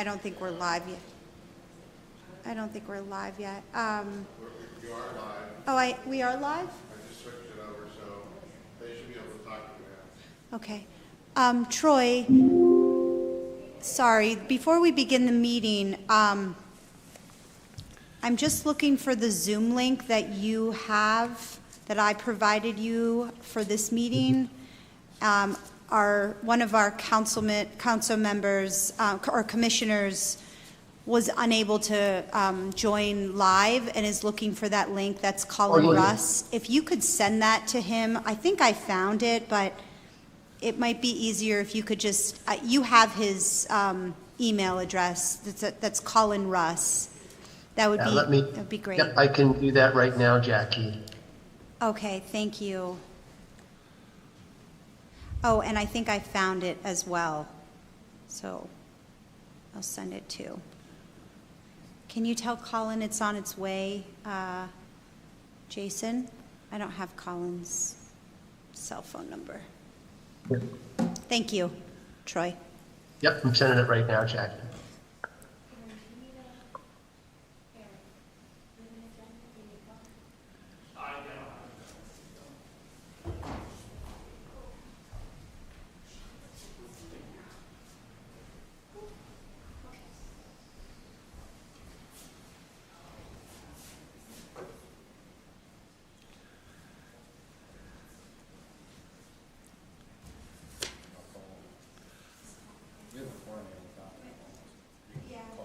I don't think we're live yet. I don't think we're live yet. You are live. Oh, we are live? I just switched it over, so they should be able to talk to you now. Okay. Troy, sorry, before we begin the meeting, I'm just looking for the Zoom link that you have, that I provided you for this meeting. One of our council members or commissioners was unable to join live and is looking for that link. That's Colin Russ. If you could send that to him, I think I found it, but it might be easier if you could just, you have his email address. That's Colin Russ. That would be great. Yep, I can do that right now, Jackie. Okay, thank you. Oh, and I think I found it as well. So I'll send it too. Can you tell Colin it's on its way, Jason? I don't have Colin's cell phone number. Yep. Thank you, Troy. Yep, I'm sending it right now, Jackie.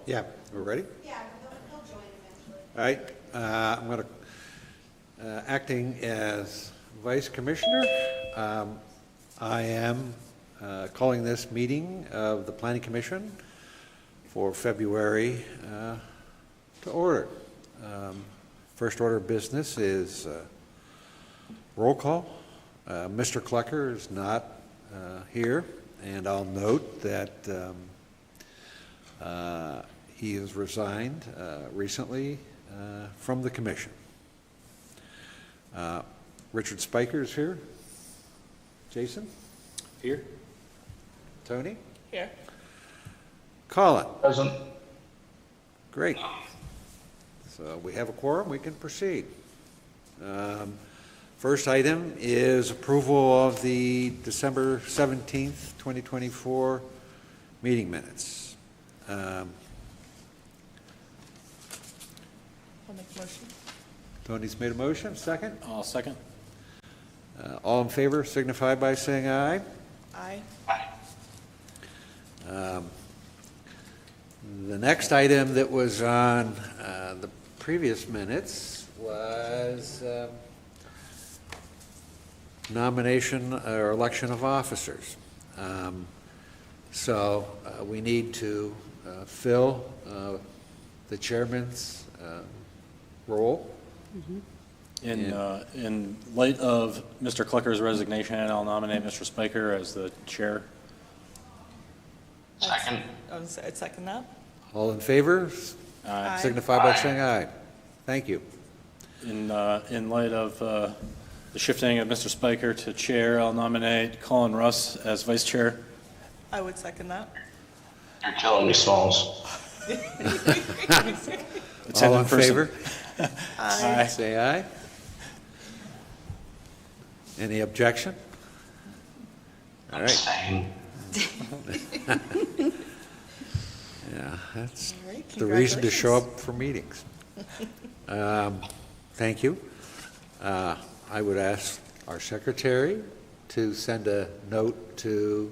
Yeah, we're ready? Yeah, they'll join eventually. All right, I'm going to, acting as Vice Commissioner, I am calling this meeting of the Planning Commission for February to order. First order of business is roll call. Mr. Klecker is not here, and I'll note that he has resigned recently from the commission. Richard Spiker is here. Jason? Here. Tony? Here. Colin? Present. Great. So we have a quorum, we can proceed. First item is approval of the December 17th, 2024 meeting minutes. I'll make a motion. Tony's made a motion, second. I'll second. All in favor signify by saying aye. Aye. The next item that was on the previous minutes was nomination or election of officers. So we need to fill the chairman's role. Mm-hmm. In light of Mr. Klecker's resignation, I'll nominate Mr. Spiker as the chair. Second. I'd second that. All in favor Aye. signify by saying aye. Thank you. In light of the shifting of Mr. Spiker to chair, I'll nominate Colin Russ as vice chair. I would second that. You're killing me, Smalls. All in favor? Aye. Say aye. Any objection? All right. Abstain. Yeah, that's All right, the reason to show congratulations. up for meetings. Thank you. I would ask our secretary to send a note to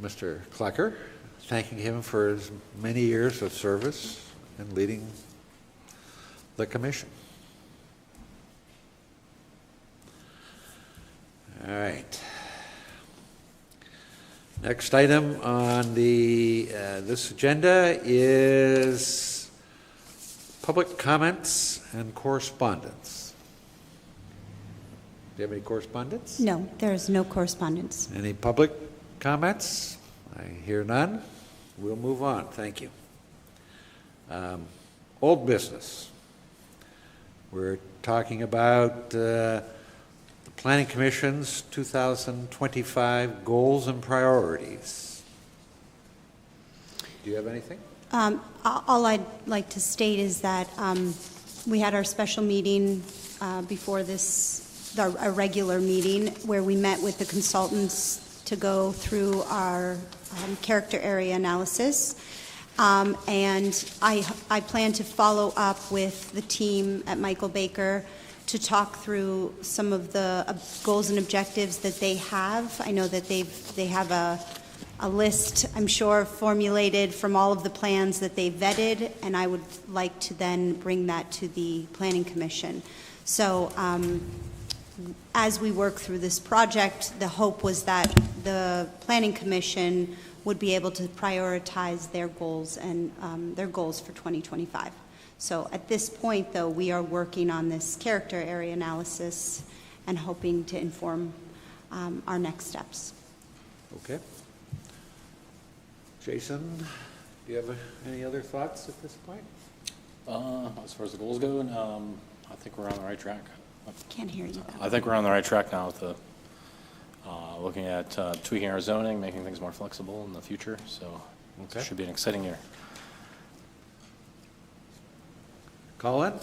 Mr. Klecker, thanking him for his many years of service and leading the commission. All right. Next item on the this agenda is public comments and correspondence. Do you have any correspondence? No, there is no correspondence. Any public comments? I hear none. We'll move on. Thank you. Old business. We're talking about the Planning Commission's 2025 goals and priorities. Do you have anything? All I'd like to state is that we had our special meeting before this, our regular meeting, where we met with the consultants to go through our character area analysis. And I plan to follow up with the team at Michael Baker to talk through some of the goals and objectives that they have. I know that they have a list, I'm sure, formulated from all of the plans that they vetted, and I would like to then bring that to the Planning Commission. So as we work through this project, the hope was that the Planning Commission would be able to prioritize their goals and their goals for 2025. So at this point, though, we are working on this character area analysis and hoping to inform our next steps. Okay. Jason, do you have any other thoughts at this point? As far as the goals go, I think we're on the right track. Can't hear you. I think we're on the right track now with the, looking at tweaking our zoning, making things more flexible in the future, so Okay. it should be an exciting year. Colin?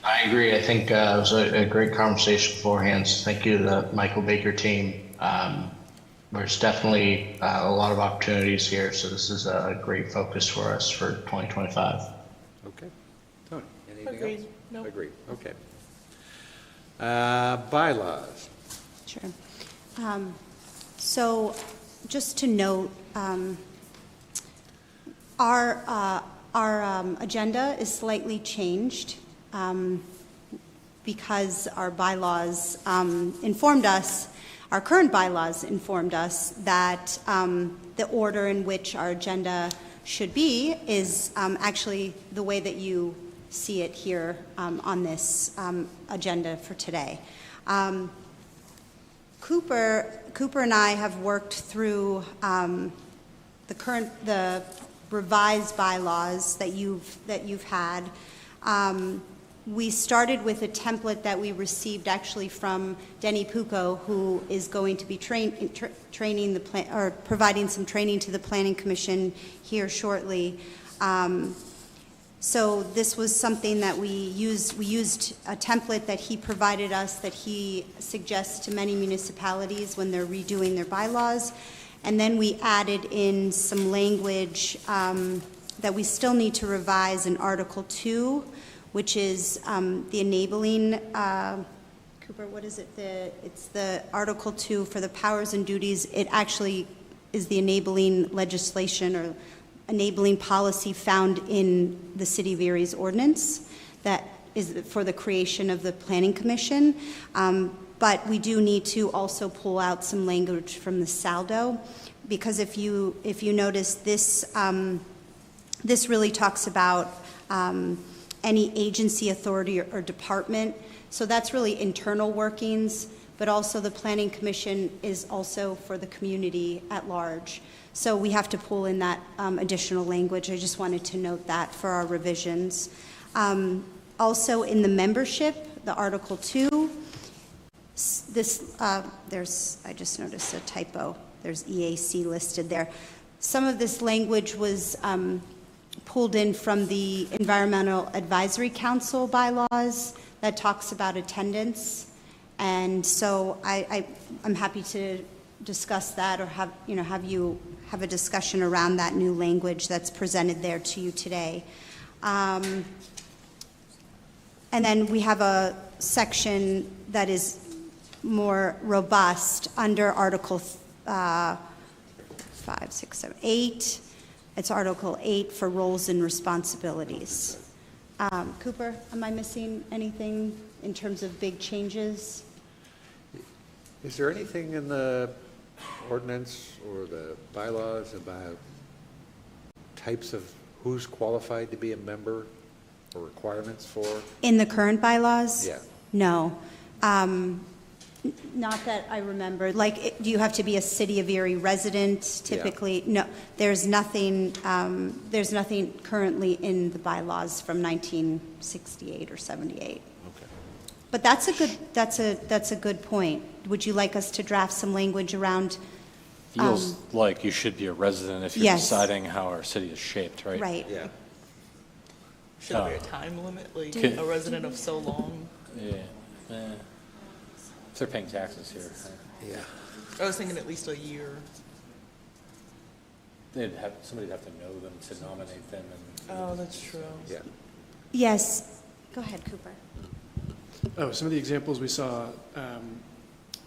I agree. I think it was a great conversation beforehand. So thank you to the Michael Baker team. There's definitely a lot of opportunities here, so this is a great focus for us for 2025. Okay. Tony, anything Agreed. else? Nope. Agreed, okay. Bylaws. Sure. So just to note, our agenda is slightly changed because our bylaws informed us, our current bylaws informed us that the order in which our agenda should be is actually the way that you see it here on this agenda for today. Cooper and I have worked through the revised bylaws that you've had. We started with a template that we received actually from Denny Pucco, who is going to be training or providing some training to the Planning Commission here shortly. So this was something that we used a template that he provided us that he suggests to many municipalities when they're redoing their bylaws. And then we added in some language that we still need to revise in Article 2, which is the enabling, Cooper, what is it? It's the Article 2 for the powers and duties. It actually is the enabling legislation or enabling policy found in the City of Erie's ordinance that is for the creation of the Planning Commission. But we do need to also pull out some language from the saldo, because if you notice this, this really talks about any agency, authority, or department. So that's really internal workings, but also the Planning Commission is also for the community at large. So we have to pull in that additional language. I just wanted to note that for our revisions. Also in the membership, the Article 2, this, I just noticed a typo. There's EAC listed there. Some of this language was pulled in from the Environmental Advisory Council bylaws that talks about attendance. And so I'm happy to discuss that or have you have a discussion around that new language that's presented there to you today. And then we have a section that is more robust under Article 5, 6, 7, 8. It's Article 8 for roles and responsibilities. Cooper, am I missing anything in terms of big changes? Is there anything in the ordinance or the bylaws about types of who's qualified to be a member or requirements for? In the current bylaws? Yeah. No. Not that I remember. Like, do you have to be a City of Erie resident typically? Yeah. No, there's nothing currently in the bylaws from 1968 or 78. Okay. But that's a good point. Would you like us to draft some language around Feels like you should be a resident if you're Yes. deciding how our city is shaped, right? Right. Yeah. Should there be a time limit, like Can- a resident of so long? Yeah. If they're paying taxes here, Yeah. I was thinking at least a year. somebody'd have to know them to nominate them and. Oh, that's true. Yeah. Yes, go ahead, Cooper. Oh, some of the examples we saw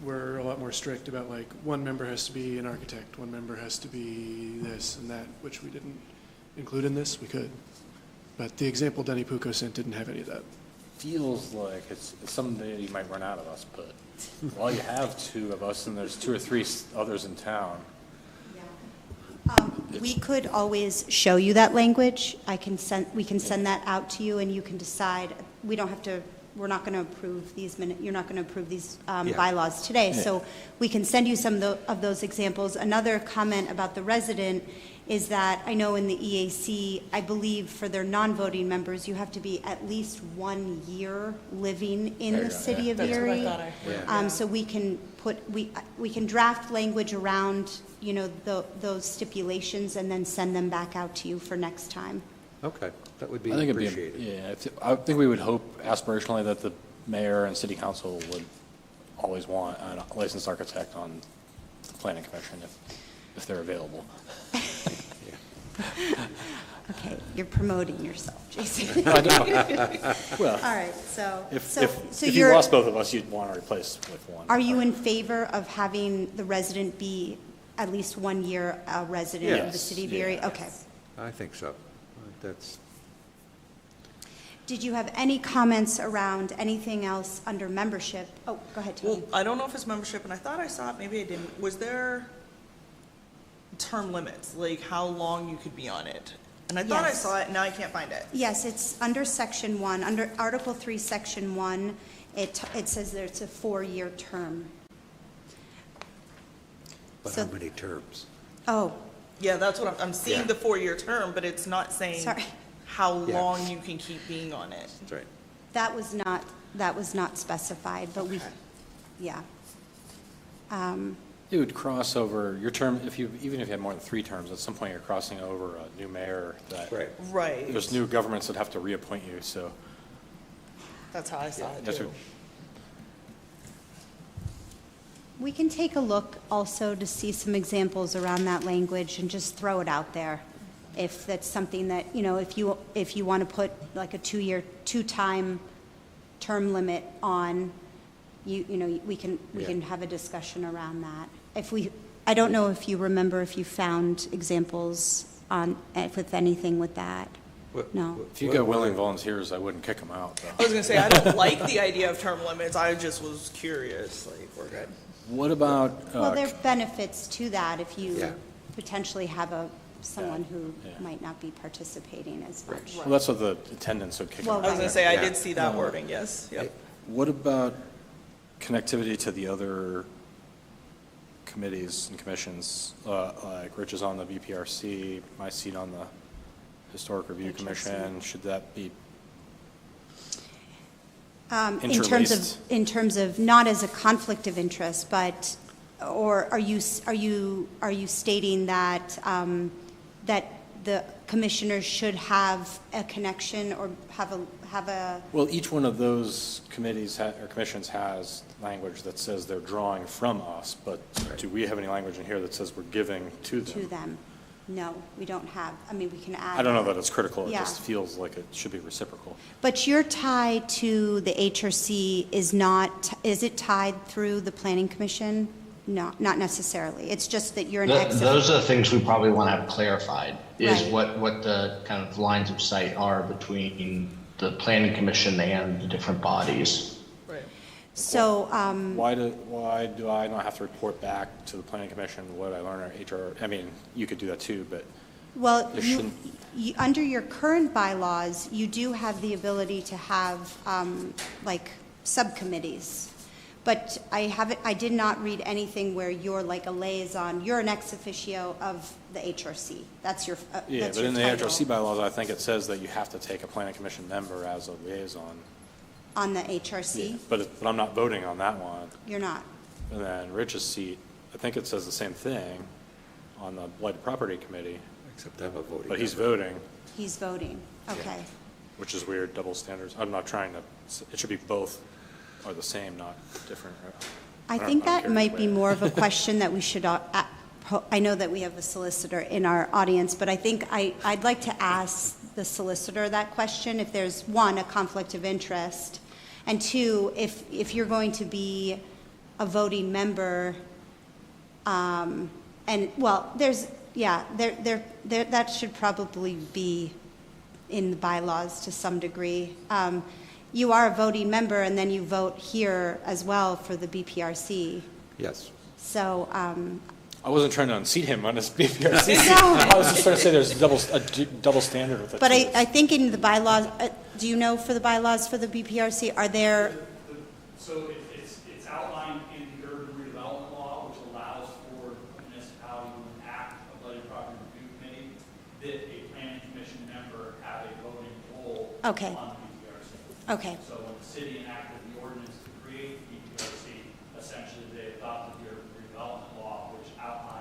were a lot more strict about like one member has to be an architect, one member has to be this and that, which we didn't include in this. We could. But the example Denny Pucco sent didn't have any of that. Feels like it's someday you might run out of us, but while you have two of us and there's 2 or 3 others in town. We could always show you that language. We can send that out to you, and you can decide. We don't have to, we're not going to approve these you're not going to approve these bylaws today. Yeah. So we can send you some of those examples. Another comment about the resident is that I know in the EAC, I believe for their non-voting members, you have to be at least 1 year living in There the you go, city yeah. of That's what I Erie. thought I heard. Yeah. So we can we can draft language around, those stipulations and then send them back out to you for next time. Okay, that would be I think appreciated. I think we would hope aspirationally that the mayor and city council would always want a licensed architect on the planning commission if they're available. Okay, you're promoting yourself, Jason. I know. Well, All right, so, if you you're, lost both of us, you'd want to replace with one. are you in favor of having the resident be at least 1 year a resident of the Yes, city of yeah. Erie? Okay. I think so. That's, Did you have any comments around anything else under membership? Oh, go ahead, Tony. Well, I don't know if it's membership, and I thought I saw it, maybe I didn't. Was there term limits, like how long you could be on it? And I thought I Yes. saw it, now I can't find it. Yes, it's under Section 1, under Article 3, Section 1, it says that it's a 4-year term. but So- how many terms? Oh, Yeah, that's what I'm seeing Yeah. the 4-year term, but it's not saying Sorry. how Yeah. long you can keep being on it. That's right. that was not specified, but we, Okay. yeah. It would cross over your term, even if you had more than 3 terms, at some point you're crossing over a new mayor that. Right. Right. There's new governments that have to reappoint you, so. That's how I saw it That's too. what- We can take a look also to see some examples around that language and just throw it out there. If that's something that, if you want to put like a 2-time term limit on, we can have a discussion around that. I don't know if you remember if you found examples with anything with that. No. If you got willing volunteers, I wouldn't kick them out, I though. was gonna say, I don't like the idea of term limits, I just was curious, like, we're good. What about, Well, there are benefits to that if you Yeah. potentially have someone who Yeah. might not be participating as much. well, that's what the attendance would kick them Well, out. I was gonna say, I Yeah. did see that wording, yes, yep. What about connectivity to the other committees and commissions? Like Rich is on the BPRC, my seat on the Historic Review HRC. Commission, should that be In terms of not as a conflict of interest, but, or are you stating that, that the commissioners should have a connection or have a, Well, each one of those committees or commissions has language that says they're drawing from us, but do we have any language in here that says we're giving to them? to them? No, we don't have, we can add. I don't know that it's critical, it Yeah. just feels like it should be reciprocal. But your tie to the HRC is it tied through the Planning Commission? No, not necessarily. It's just that you're an ex. Those are the things we probably want to have clarified, is Right. what the kind of lines of sight are between the planning commission and the different bodies. Right. So, Why do I not have to report back to the planning commission what I learned at HR? I mean, you could do that too, but well, There you, shouldn't- under your current bylaws, you do have the ability to have, like, subcommittees. But I did not read anything where you're like a liaison, you're an ex officio of the HRC. That's your, yeah, that's but your in the title HRC bylaws, I think it says that you have to take a planning commission member as a liaison. on the HRC. But I'm not voting on that one. You're not. And then Rich's seat, I think it says the same thing on the Blighted Property Committee, Except I'm a voting. but he's member. voting, He's voting, okay. which is weird, double standards. I'm not trying to, it should be both are the same, not different. I don't- think I don't that care might either be way. more of a question that we should, I know that we have a solicitor in our audience, but I think I'd like to ask the solicitor that question, if there's, one, a conflict of interest, and two, if you're going to be a voting member, and, well, there's, yeah, that should probably be in the bylaws to some degree. You are a voting member, and then you vote here as well for the BPRC. Yes. So, I wasn't trying to unseat him on his BPRC. No. I was just trying to say there's a double standard with it. but too. I think in the bylaws, do you know for the bylaws for the BPRC, are there, So it's outlined in the urban redevelopment law, which allows for a municipality to enact a blighted property review committee, that a planning commission member have a voting role Okay. on the BPRC. okay, So when the city enacted the ordinance to create the BPRC, essentially they adopted the urban redevelopment law,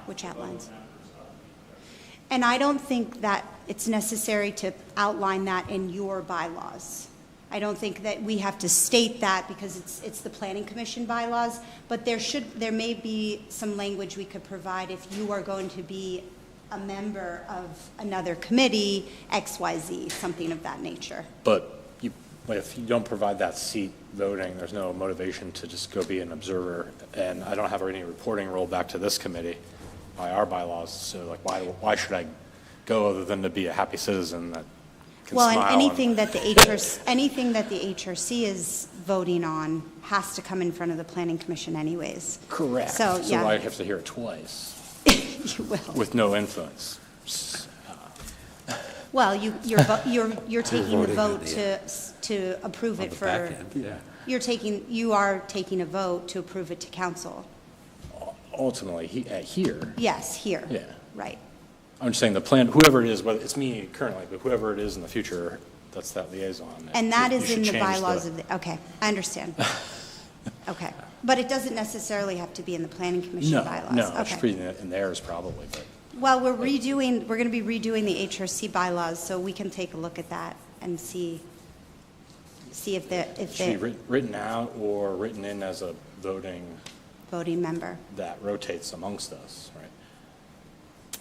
which outlines the voting members of the BPRC. and I don't think that it's necessary to outline that in your bylaws. I don't think that we have to state that because it's the planning commission bylaws, but there may be some language we could provide if you are going to be a member of another committee, XYZ, something of that nature. But if you don't provide that seat voting, there's no motivation to just go be an observer. And I don't have any reporting role back to this committee by our bylaws. So like, why should I go other than to be a happy citizen that can Well, smile? and anything that the HRC is voting on has to come in front of the planning commission anyways. Correct. So, So yeah. I have to hear it twice You will. with no influence. Well, you're taking the voting on vote the, to approve On it the for. back end, yeah. You are taking a vote to approve it to council. Ultimately, here, Yes, here. Yeah. Right. I'm just saying the plan, whoever it is, whether it's me currently, but whoever it is in the future, that's that liaison. And that You is should in the change bylaws of the, okay, I understand. Okay. But it doesn't necessarily have to be in the planning commission bylaws. No, it Okay. should be in theirs probably, but. Well, we're going to be redoing the HRC bylaws, so we can take a look at that and see if they're, Should be written out or written in as a voting voting member. that rotates amongst us, right?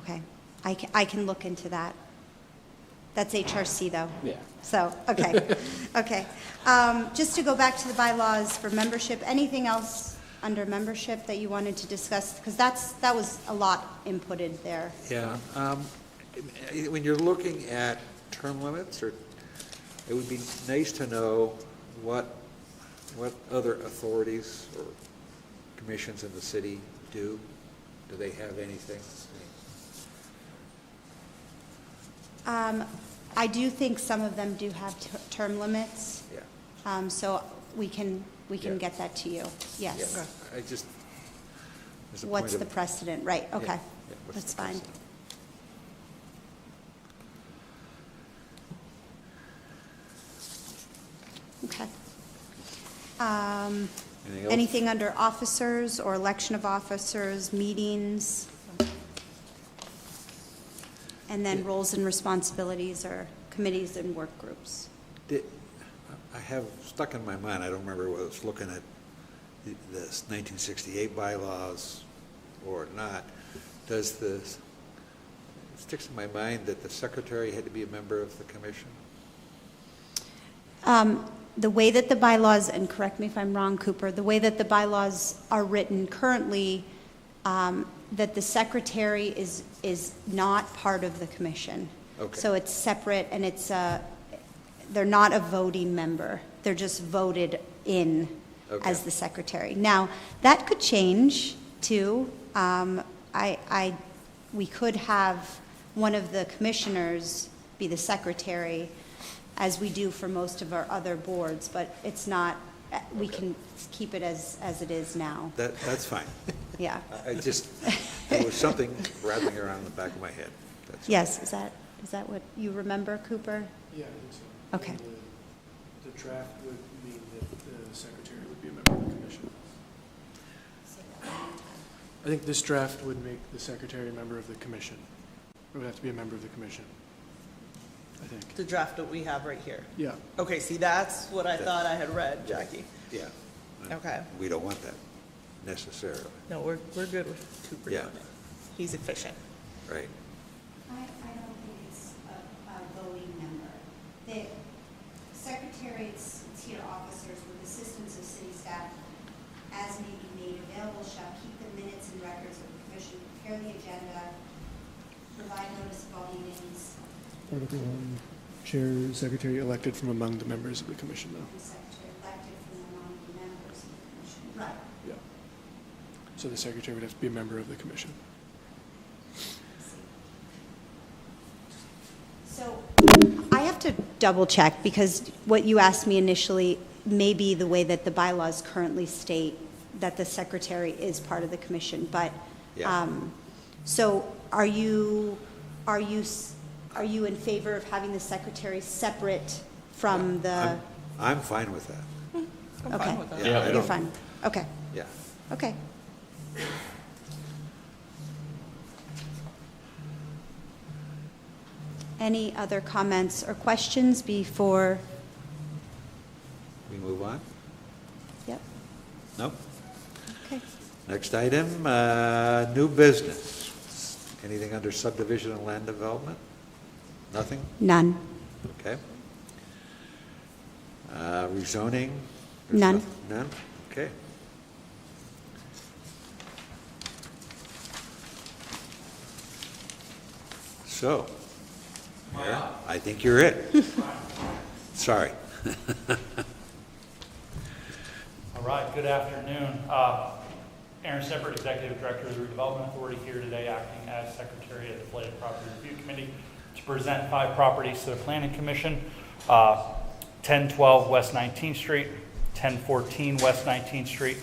Okay. I can look into that. That's HRC, though. Yeah. So, okay, okay. Just to go back to the bylaws for membership, anything else under membership that you wanted to discuss? Because that was a lot inputted there. Yeah, when you're looking at term limits, or, it would be nice to know what other authorities or commissions in the city do. Do they have anything? I do think some of them do have term limits, Yeah. so we can Yeah. get that to you, yes. Yeah, I just. as a What's point the of- precedent, right, Yeah, okay, yeah, what's that's the fine. precedent? Okay. Anything else? Anything under officers or election of officers, meetings? And then roles and responsibilities or committees and work groups. I have stuck in my mind, I don't remember whether it's looking at this 1968 bylaws or not. Does the, it sticks in my mind that the secretary had to be a member of the commission? The way that the bylaws, and correct me if I'm wrong, Cooper, the way that the bylaws are written currently, that the secretary is not part of the commission. Okay. So it's separate, and they're not a voting member. They're just voted in as Okay. the secretary. Now, that could change, too. We could have one of the commissioners be the secretary, as we do for most of our other boards, but it's not, we can keep it as it is now. That's fine. Yeah. I just, there was something rattling around in the back of my head. That's all. Yes, is that what you remember, Cooper? Yeah, I think so. Okay. And the draft would mean that the secretary would be a member of the commission. I think this draft would make the secretary a member of the commission. Or would have to be a member of the commission, I think. The draft that we have right here. Yeah. Okay, see, that's what I thought I had read, Jackie. Yeah. Okay. We don't want that necessarily, No, we're good with Cooper Yeah. doing it. He's efficient. right? I don't think it's a voting member. The secretaries, it's here, officers with assistance of city staff, as may be made available, shall keep the minutes and records of the commission, prepare the agenda, provide notice of all meetings, Article 1, chair, secretary elected from among the members of the commission, though. and secretary elected from among the members of the commission. Right. Yeah. So the secretary would have to be a member of the commission. So I have to double check because what you asked me initially may be the way that the bylaws currently state that the secretary is part of the commission, but, Yeah. so are you in favor of having the secretary separate from the, I'm fine with that. I'm okay. fine with that. Yeah, I You're don't- fine, okay, Yeah. okay. Any other comments or questions before, We move on? yep, Nope. okay. Next item, new business. Anything under subdivision and land development? Nothing? None. Okay. Rezoning? There's None. None? Okay. So, yeah, I think you're it. Sorry. All right, good afternoon. Aaron Seppert, Executive Director of the Redevelopment Authority, here today acting as Secretary of the Blighted Property Review Committee to present 5 properties to the Planning Commission. 1012 West 19th Street, 1014 West 19th Street,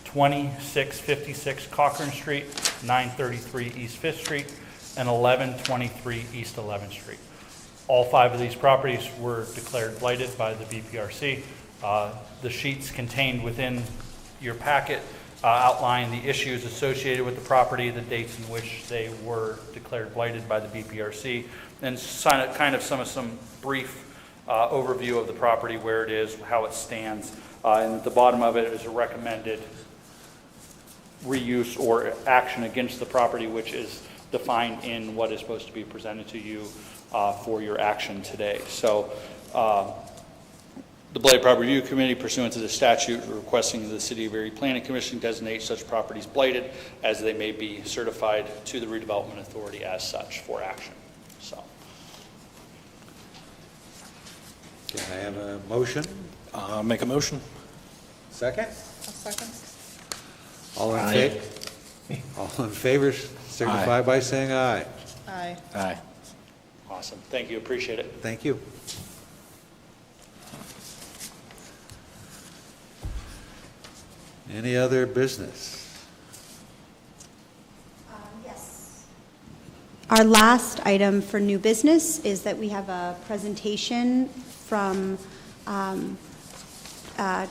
2656 Cochran Street, 933 East 5th Street, and 1123 East 11th Street. All 5 of these properties were declared blighted by the BPRC. The sheets contained within your packet outline the issues associated with the property, the dates in which they were declared blighted by the BPRC, and kind of some brief overview of the property, where it is, how it stands. And at the bottom of it is a recommended reuse or action against the property, which is defined in what is supposed to be presented to you for your action today. So the Blighted Property Review Committee, pursuant to the statute, requesting the City of Erie Planning Commission designate such properties blighted as they may be certified to the Redevelopment Authority as such for action. So, Can I have a motion? Make a motion. Second? A second. All in Aye. favor? All in favor, signify by saying aye. Aye. Aye. awesome. Thank you. Appreciate it. Thank you. Any other business? Yes. Our last item for new business is that we have a presentation from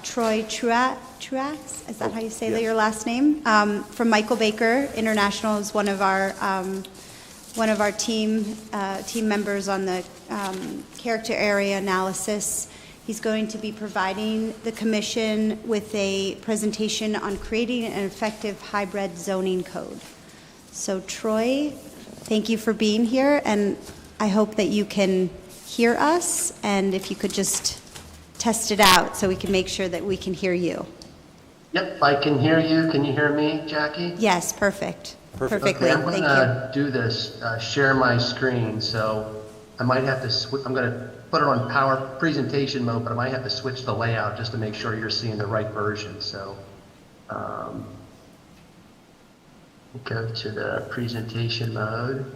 Troy Truax, is that how you say Yes. your last name? From Michael Baker International, is one of our team members on the character area analysis. He's going to be providing the commission with a presentation on creating an effective hybrid zoning code. So Troy, thank you for being here, and I hope that you can hear us, and if you could just test it out so we can make sure that we can hear you. Yep, I can hear you. Can you hear me, Jackie? Yes, perfect. Perfect. Perfectly, Okay, I'm thank you. gonna do this, share my screen, so I might have to, I'm gonna put it on power presentation mode, but I might have to switch the layout just to make sure you're seeing the right version, so. Go to the presentation mode.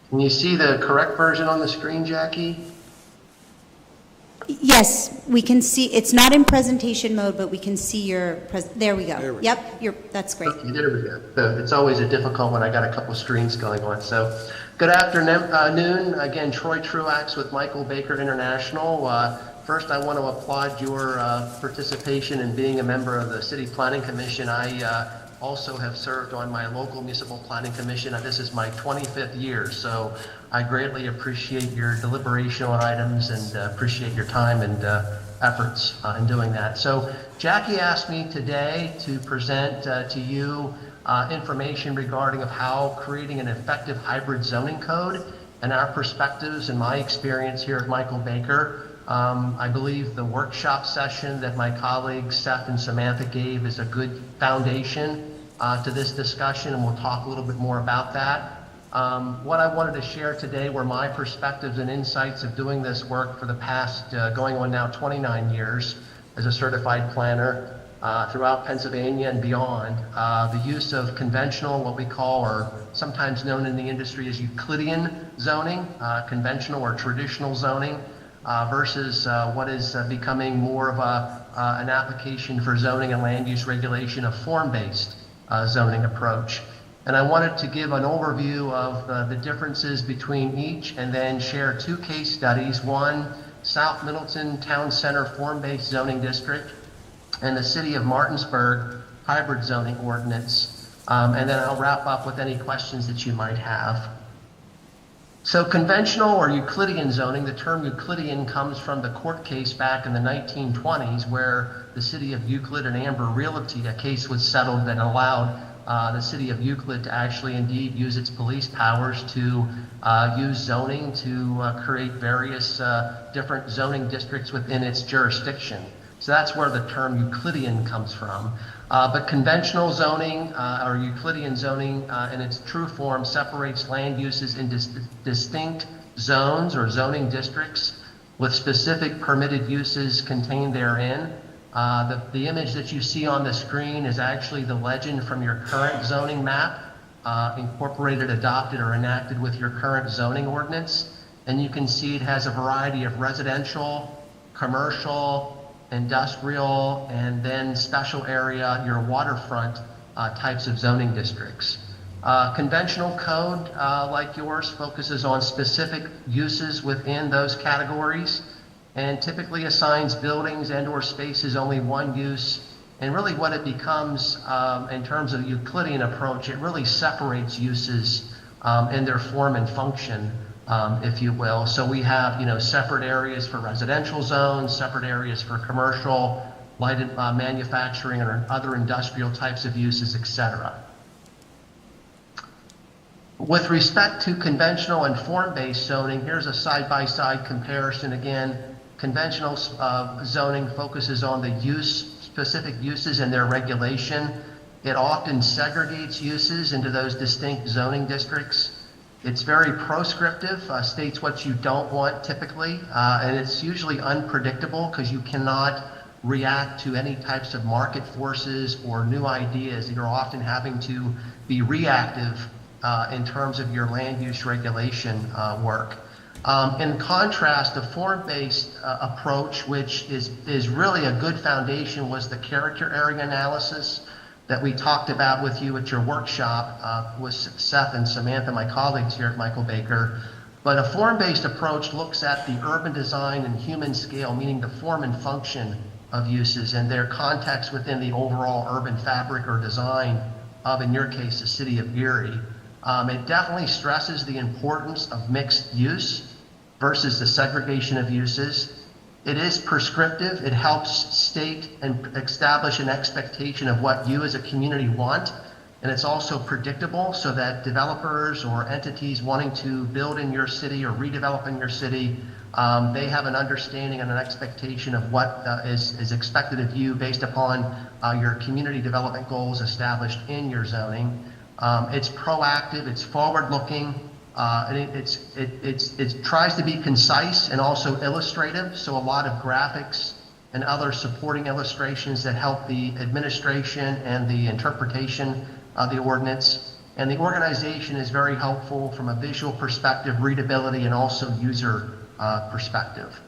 Can you see the correct version on the screen, Jackie? Yes, we can see, it's not in presentation mode, but we can see your, there we There go. we go. Yep, that's great. Okay, there we go. So it's always a difficult one. I got a couple screens going on. So Good afternoon. Again, Troy Truax with Michael Baker International. First, I want to applaud your participation in being a member of the City Planning Commission. I also have served on my local municipal planning commission. This is my 25th year, so I greatly appreciate your deliberation on items and appreciate your time and efforts in doing that. So Jackie asked me today to present to you information regarding of how creating an effective hybrid zoning code and our perspectives and my experience here at Michael Baker. I believe the workshop session that my colleagues Seth and Samantha gave is a good foundation to this discussion, and we'll talk a little bit more about that. What I wanted to share today were my perspectives and insights of doing this work for the past, going on now 29 years as a certified planner throughout Pennsylvania and beyond. The use of conventional, what we call, or sometimes known in the industry as Euclidean zoning, conventional or traditional zoning, versus what is becoming more of an application for zoning and land use regulation of form-based zoning approach. And I wanted to give an overview of the differences between each and then share two case studies. One, South Middleton Town Center form-based zoning district and the City of Martinsburg hybrid zoning ordinance. And then I'll wrap up with any questions that you might have. So conventional or Euclidean zoning, the term Euclidean comes from the court case back in the 1920s where the City of Euclid and Amber Realty, a case was settled that allowed the City of Euclid to actually indeed use its police powers to use zoning to create various different zoning districts within its jurisdiction. So that's where the term Euclidean comes from. But conventional zoning or Euclidean zoning in its true form separates land uses into distinct zones or zoning districts with specific permitted uses contained therein. The image that you see on the screen is actually the legend from your current zoning map, incorporated, adopted, or enacted with your current zoning ordinance. And you can see it has a variety of residential, commercial, industrial, and then special area, your waterfront types of zoning districts. Conventional code like yours focuses on specific uses within those categories and typically assigns buildings and or spaces only one use. And really what it becomes in terms of the Euclidean approach, it really separates uses in their form and function, if you will. So we have, separate areas for residential zones, separate areas for commercial, light manufacturing, or other industrial types of uses, etc. With respect to conventional and form-based zoning, here's a side-by-side comparison. Again, conventional zoning focuses on the specific uses and their regulation. It often segregates uses into those distinct zoning districts. It's very proscriptive, states what you don't want typically, and it's usually unpredictable because you cannot react to any types of market forces or new ideas. You're often having to be reactive in terms of your land use regulation work. In contrast, the form-based approach, which is really a good foundation, was the character area analysis that we talked about with you at your workshop with Seth and Samantha, my colleagues here at Michael Baker. But a form-based approach looks at the urban design and human scale, meaning the form and function of uses and their context within the overall urban fabric or design of, in your case, the city of Erie. It definitely stresses the importance of mixed use versus the segregation of uses. It is prescriptive. It helps state and establish an expectation of what you as a community want. And it's also predictable so that developers or entities wanting to build in your city or redevelop in your city, they have an understanding and an expectation of what is expected of you based upon your community development goals established in your zoning. It's proactive, it's forward-looking, and it tries to be concise and also illustrative, so a lot of graphics and other supporting illustrations that help the administration and the interpretation of the ordinance. And the organization is very helpful from a visual perspective, readability, and also user perspective.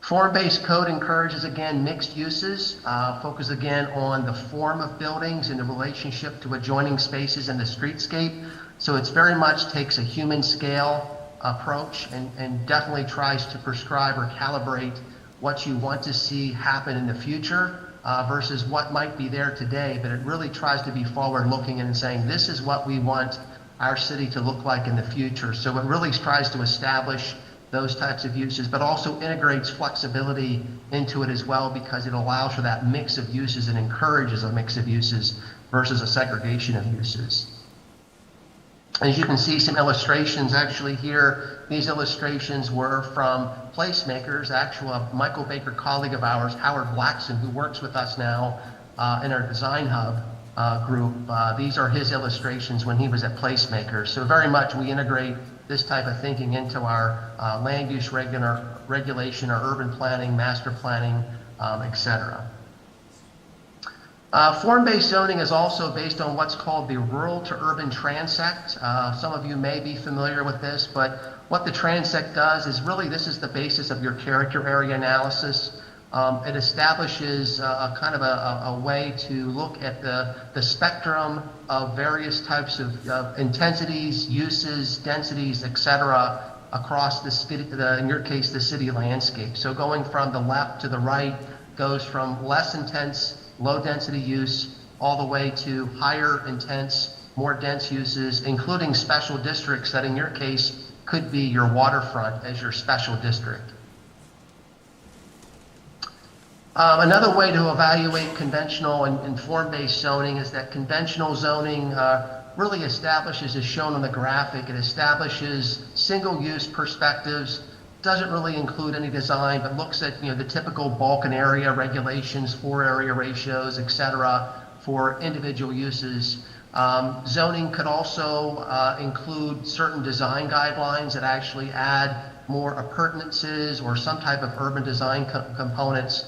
Form-based code encourages, again, mixed uses, focus again on the form of buildings and the relationship to adjoining spaces and the streetscape. So it's very much takes a human scale approach and definitely tries to prescribe or calibrate what you want to see happen in the future versus what might be there today, but it really tries to be forward looking and saying, this is what we want our city to look like in the future. So it really tries to establish those types of uses, but also integrates flexibility into it as well, because it allows for that mix of uses and encourages a mix of uses versus a segregation of uses. As you can see, some illustrations actually here. These illustrations were from placemakers. Actually, a Michael Baker colleague of ours, Howard Blackson, who works with us now in our design hub group. These are his illustrations when he was at Placemakers. So very much we integrate this type of thinking into our land use regulation, our urban planning, master planning, etc. Form-based zoning is also based on what's called the rural to urban transect. Some of you may be familiar with this, but what the transect does is really this is the basis of your character area analysis. It establishes a kind of a way to look at the spectrum of various types of intensities, uses, densities, etc. across the city, in your case, the city landscape. So going from the left to the right goes from less intense, low density use all the way to higher intense, more dense uses, including special districts that in your case could be your waterfront as your special district. Another way to evaluate conventional and form-based zoning is that conventional zoning really establishes, as shown on the graphic, it establishes single-use perspectives, doesn't really include any design, but looks at the typical bulk and area regulations, floor area ratios, etc. for individual uses. Zoning could also include certain design guidelines that actually add more appurtenances or some type of urban design components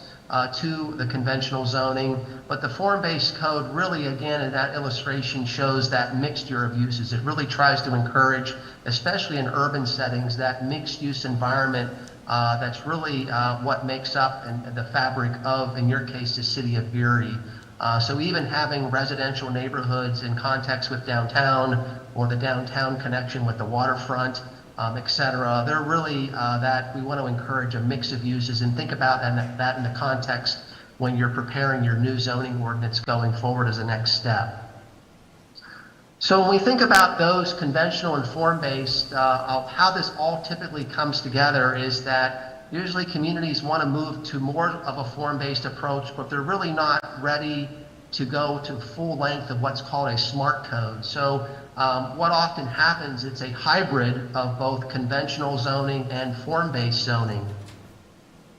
to the conventional zoning, but the form-based code really, again, in that illustration shows that mixture of uses. It really tries to encourage, especially in urban settings, that mixed-use environment that's really what makes up the fabric of, in your case, the city of Erie. So even having residential neighborhoods in context with downtown or the downtown connection with the waterfront, etc. They're really that we want to encourage a mix of uses and think about that in the context when you're preparing your new zoning ordinance going forward as a next step. So when we think about those conventional and form-based, how this all typically comes together is that usually communities want to move to more of a form-based approach, but they're really not ready to go to full length of what's called a smart code. So what often happens, it's a hybrid of both conventional zoning and form-based zoning.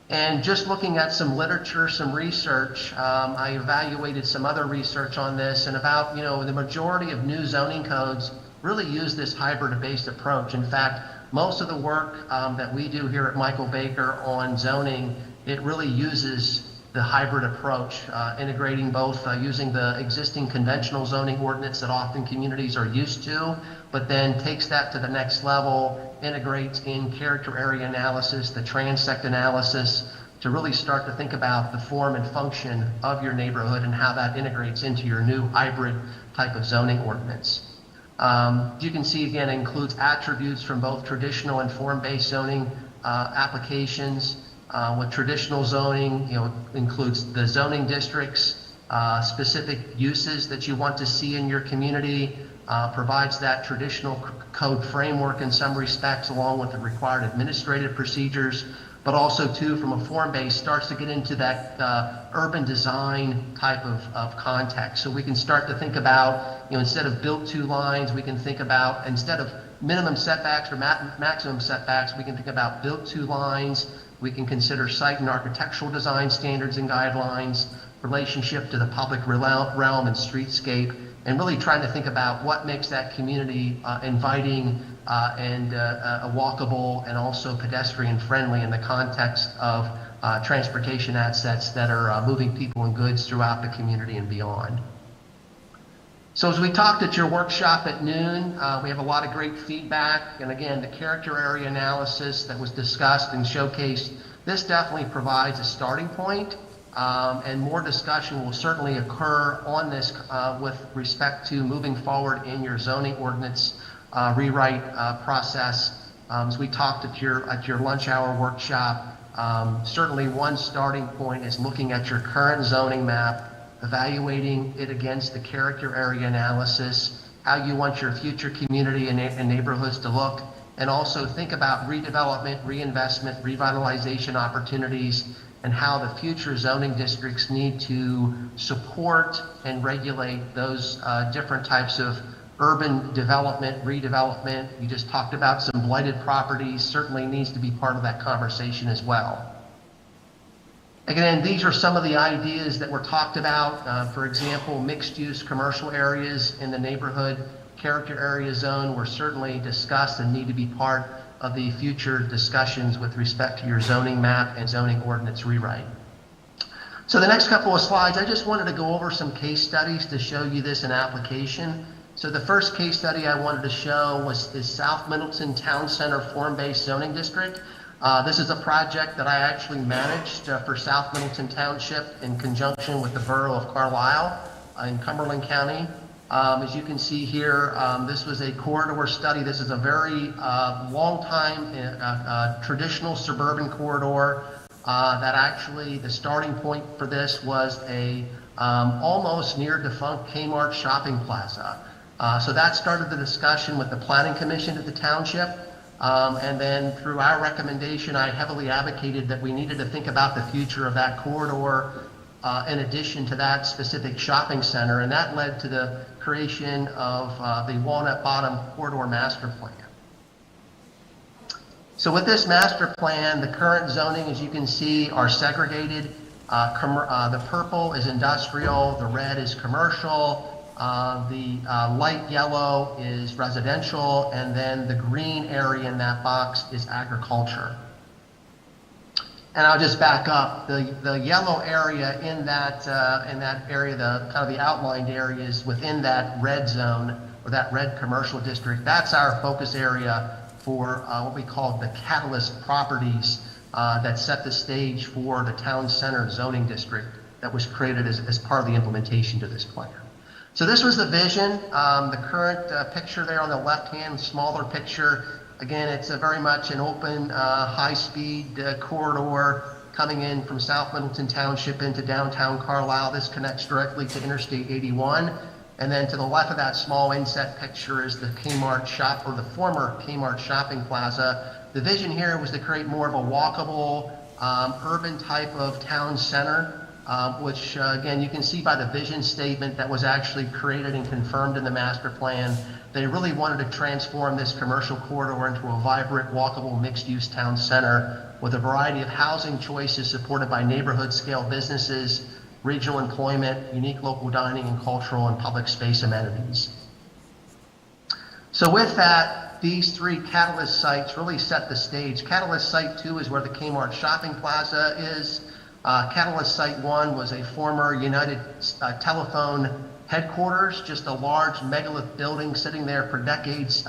And just looking at some literature, some research, I evaluated some other research on this, and about, the majority of new zoning codes really use this hybrid-based approach. In fact, most of the work that we do here at Michael Baker on zoning, it really uses the hybrid approach, integrating both using the existing conventional zoning ordinance that often communities are used to, but then takes that to the next level, integrates in character area analysis, the transect analysis, to really start to think about the form and function of your neighborhood and how that integrates into your new hybrid type of zoning ordinance. You can see, again, it includes attributes from both traditional and form-based zoning applications. With traditional zoning, includes the zoning districts, specific uses that you want to see in your community, provides that traditional code framework in some respects, along with the required administrative procedures, but also too, from a form-based, starts to get into that urban design type of context. So we can start to think about, instead of built to lines, we can think about, instead of minimum setbacks or maximum setbacks, we can think about built to lines. We can consider site and architectural design standards and guidelines, relationship to the public realm and streetscape, and really trying to think about what makes that community inviting and walkable and also pedestrian friendly in the context of transportation assets that are moving people and goods throughout the community and beyond. So as we talked at your workshop at noon, we have a lot of great feedback. And again, the character area analysis that was discussed and showcased, this definitely provides a starting point. And more discussion will certainly occur on this with respect to moving forward in your zoning ordinance rewrite process. As we talked at your lunch hour workshop, certainly one starting point is looking at your current zoning map, evaluating it against the character area analysis, how you want your future community and neighborhoods to look, and also think about redevelopment, reinvestment, revitalization opportunities, and how the future zoning districts need to support and regulate those different types of urban development, redevelopment. You just talked about some blighted properties, certainly needs to be part of that conversation as well. Again, these are some of the ideas that were talked about. For example, mixed-use commercial areas in the neighborhood character area zone were certainly discussed and need to be part of the future discussions with respect to your zoning map and zoning ordinance rewrite. So the next couple of slides, I just wanted to go over some case studies to show you this in application. So the first case study I wanted to show is South Middleton Town Center Form-Based Zoning District. This is a project that I actually managed for South Middleton Township in conjunction with the Borough of Carlisle in Cumberland County. As you can see here, this was a corridor study. This is a very long time traditional suburban corridor that actually the starting point for this was a almost near defunct Kmart shopping plaza. So that started the discussion with the Planning Commission of the township. And then through our recommendation, I heavily advocated that we needed to think about the future of that corridor in addition to that specific shopping center. And that led to the creation of the Walnut Bottom Corridor Master Plan. So with this master plan, the current zoning, as you can see, are segregated. The purple is industrial, the red is commercial, the light yellow is residential, and then the green area in that box is agriculture. And I'll just back up. The yellow area in that area, the kind of the outlined areas within that red zone or that red commercial district, that's our focus area for what we call the catalyst properties that set the stage for the town center zoning district that was created as part of the implementation to this plan. So this was the vision. The current picture there on the left-hand, smaller picture. Again, it's very much an open, high-speed corridor coming in from South Middleton Township into downtown Carlisle. This connects directly to Interstate 81. And then to the left of that small inset picture is the Kmart shop, or the former Kmart shopping plaza. The vision here was to create more of a walkable, urban type of town center, which again, you can see by the vision statement that was actually created and confirmed in the master plan. They really wanted to transform this commercial corridor into a vibrant, walkable, mixed-use town center with a variety of housing choices supported by neighborhood-scale businesses, regional employment, unique local dining and cultural and public space amenities. So with that, these three catalyst sites really set the stage. Catalyst Site 2 is where the Kmart shopping plaza is. Catalyst Site 1 was a former United Telephone headquarters, just a large megalith building sitting there for decades,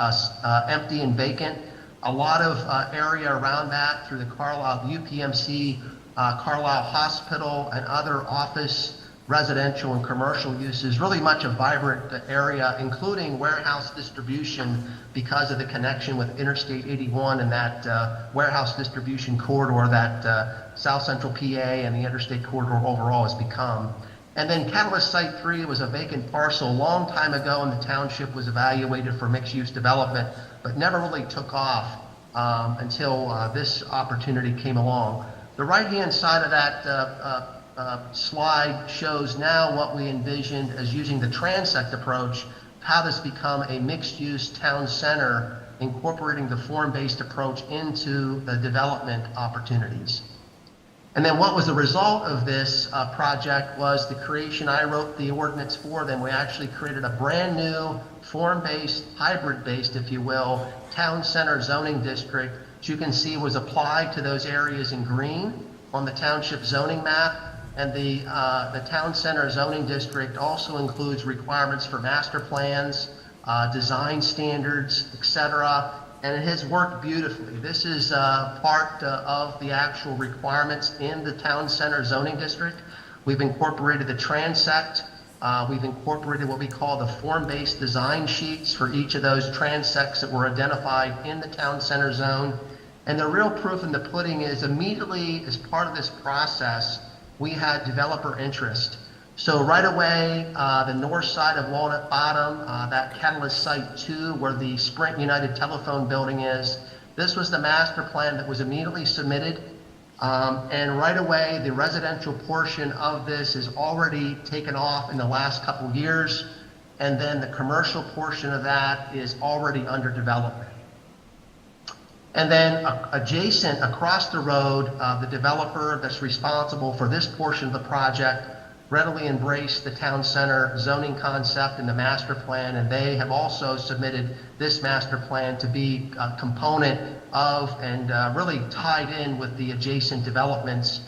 empty and vacant. A lot of area around that through the Carlisle UPMC, Carlisle Hospital, and other office, residential, and commercial uses. Really much a vibrant area, including warehouse distribution because of the connection with Interstate 81 and that warehouse distribution corridor that South Central PA and the interstate corridor overall has become. And then Catalyst Site 3 was a vacant parcel a long time ago, and the township was evaluated for mixed-use development, but never really took off until this opportunity came along. The right-hand side of that slide shows now what we envisioned as using the transect approach, how this become a mixed-use town center, incorporating the form-based approach into the development opportunities. And then what was the result of this project was the creation, I wrote the ordinance for them. We actually created a brand new form-based, hybrid-based, if you will, town center zoning district, which you can see was applied to those areas in green on the township zoning map. And the town center zoning district also includes requirements for master plans, design standards, etc. And it has worked beautifully. This is part of the actual requirements in the town center zoning district. We've incorporated the transect We've incorporated what we call the form-based design sheets for each of those transects that were identified in the town center zone. And the real proof in the pudding is immediately as part of this process, we had developer interest. So right away, the north side of Walnut Bottom, that Catalyst Site 2, where the Sprint United Telephone building is, this was the master plan that was immediately submitted. And right away, the residential portion of this is already taken off in the last couple of years. And then the commercial portion of that is already under development. And then adjacent across the road, the developer that's responsible for this portion of the project readily embraced the town center zoning concept and the master plan, and they have also submitted this master plan to be a component of and really tied in with the adjacent developments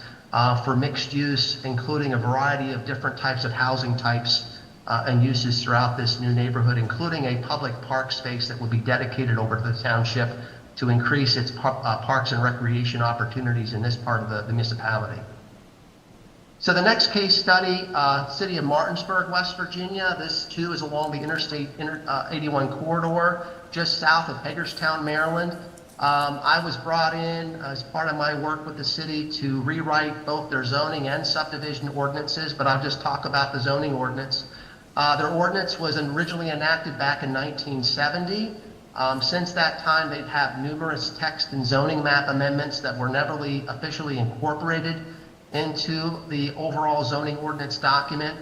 for mixed use, including a variety of different types of housing types and uses throughout this new neighborhood, including a public park space that will be dedicated over to the township to increase its parks and recreation opportunities in this part of the municipality. So the next case study, city of Martinsburg, West Virginia. This too is along the Interstate 81 corridor, just south of Hagerstown, Maryland. I was brought in as part of my work with the city to rewrite both their zoning and subdivision ordinances, but I'll just talk about the zoning ordinance. Their ordinance was originally enacted back in 1970. Since that time, they've had numerous text and zoning map amendments that were never officially incorporated into the overall zoning ordinance document.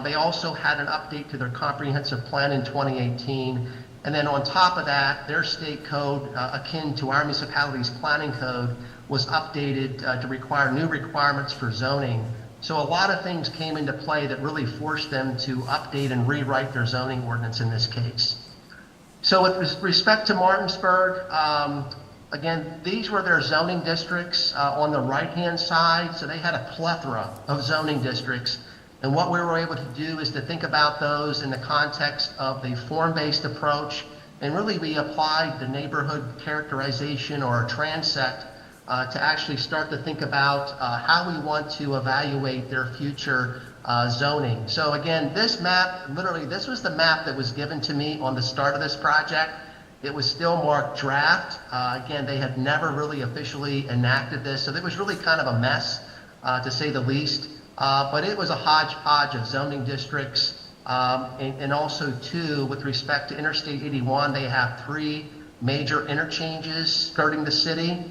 They also had an update to their comprehensive plan in 2018. And then on top of that, their state code, akin to our municipality's planning code, was updated to require new requirements for zoning. So a lot of things came into play that really forced them to update and rewrite their zoning ordinance in this case. So with respect to Martinsburg, again, these were their zoning districts on the right-hand side. So they had a plethora of zoning districts. And what we were able to do is to think about those in the context of the form-based approach. And really we applied the neighborhood characterization or a transect to actually start to think about how we want to evaluate their future zoning. So again, this map, literally this was the map that was given to me on the start of this project. It was still marked draft. Again, they had never really officially enacted this. So it was really kind of a mess, to say the least. But it was a hodgepodge of zoning districts. And also, too, with respect to Interstate 81, they have 3 major interchanges skirting the city.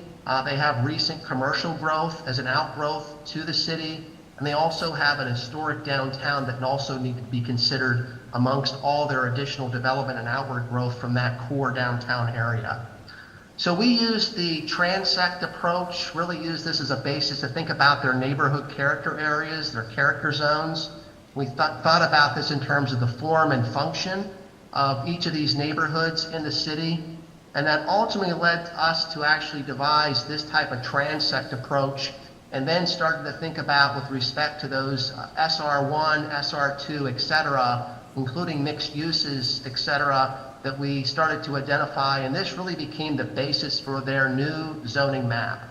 They have recent commercial growth as an outgrowth to the city. And they also have an historic downtown that also need to be considered amongst all their additional development and outward growth from that core downtown area. So we use the transect approach, really use this as a basis to think about their neighborhood character areas, their character zones. We thought about this in terms of the form and function of each of these neighborhoods in the city. And that ultimately led us to actually devise this type of transect approach, and then started to think about with respect to those SR1, SR2, et cetera, including mixed uses, et cetera, that we started to identify, and this really became the basis for their new zoning map.